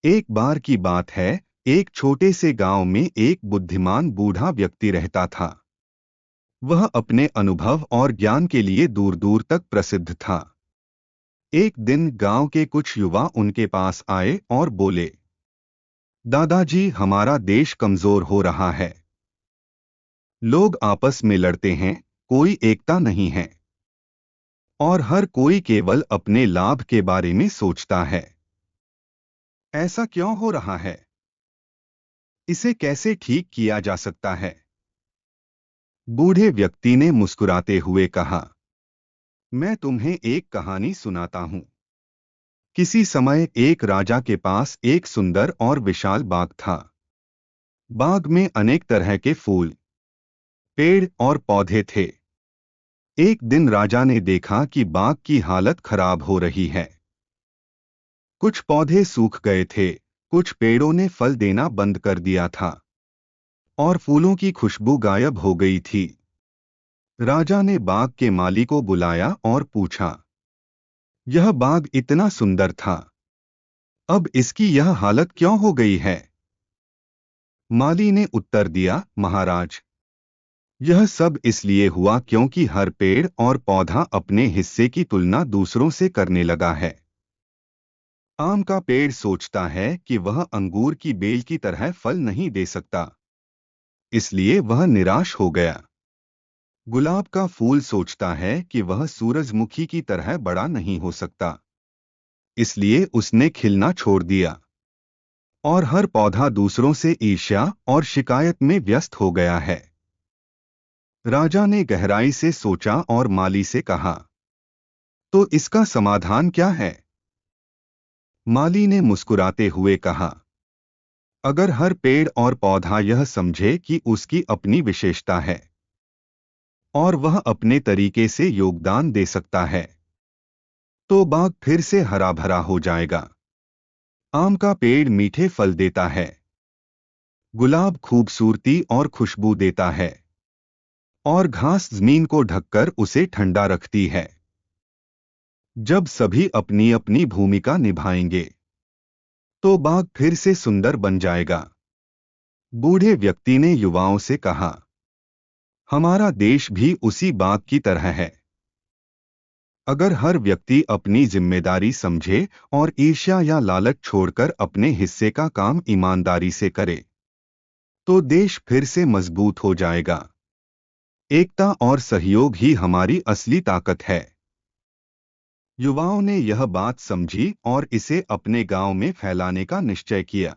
एक बार की बात है, एक छोटे से गांव में एक बुद्धिमान बूढ़ा व्यक्ति रहता था। वह अपने अनुभव और ज्ञान के लिए दूर दूर तक प्रसिद्ध था। एक दिन गांव के कुछ युवा उनके पास आए और बोले, दादाजी, हमारा देश कमजोर हो रहा है। लोग आपस में लड़ते हैं, कोई एकता नहीं है और हर कोई केवल अपने लाभ के बारे में सोचता है। ऐसा क्यों हो रहा है? इसे कैसे ठीक किया जा सकता है? बूढ़े व्यक्ति ने मुस्कुराते हुए कहा, मैं तुम्हें एक कहानी सुनाता हूं। किसी समय एक राजा के पास एक सुंदर और विशाल बाग था। बाग में अनेक तरह के फूल, पेड़ और पौधे थे। एक दिन राजा ने देखा कि बाग की हालत खराब हो रही है। कुछ पौधे सूख गए थे, कुछ पेड़ों ने फल देना बंद कर दिया था और फूलों की खुशबू गायब हो गई थी। राजा ने बाग के माली को बुलाया और पूछा, यह बाग इतना सुंदर था, अब इसकी यह हालत क्यों हो गई है? माली ने उत्तर दिया, महाराज, यह सब इसलिए हुआ क्योंकि हर पेड़ और पौधा अपने हिस्से की तुलना दूसरों से करने लगा है। आम का पेड़ सोचता है कि वह अंगूर की बेल की तरह फल नहीं दे सकता, इसलिए वह निराश हो गया। गुलाब का फूल सोचता है कि वह सूरजमुखी की तरह बड़ा नहीं हो सकता, इसलिए उसने खिलना छोड़ दिया। और हर पौधा दूसरों से ईर्ष्या और शिकायत में व्यस्त हो गया है। राजा ने गहराई से सोचा और माली से कहा, तो इसका समाधान क्या है? माली ने मुस्कुराते हुए कहा, अगर हर पेड़ और पौधा यह समझे कि उसकी अपनी विशेषता है और वह अपने तरीके से योगदान दे सकता है, तो बाग फिर से हरा भरा हो जाएगा। आम का पेड़ मीठे फल देता है, गुलाब खूबसूरती और खुशबू देता है और घास जमीन को ढककर उसे ठंडा रखती है। जब सभी अपनी अपनी भूमिका निभाएंगे, तो बाग फिर से सुंदर बन जाएगा। बूढ़े व्यक्ति ने युवाओं से कहा, हमारा देश भी उसी बाग की तरह है। अगर हर व्यक्ति अपनी जिम्मेदारी समझे और ईर्ष्या या लालच छोड़कर अपने हिस्से का काम ईमानदारी से करे, तो देश फिर से मजबूत हो जाएगा। एकता और सहयोग ही हमारी असली ताकत है। युवाओं ने यह बात समझी और इसे अपने गांव में फैलाने का निश्चय किया।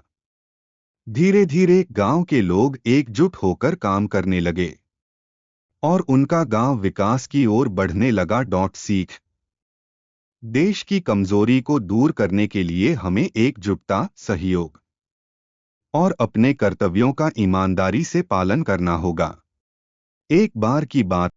धीरे धीरे गांव के लोग एकजुट होकर काम करने लगे और उनका गांव विकास की ओर बढ़ने लगा। सीख, देश की कमजोरी को दूर करने के लिए हमें एकजुटता, सहयोग और अपने कर्तव्यों का ईमानदारी से पालन करना होगा। एक बार की बात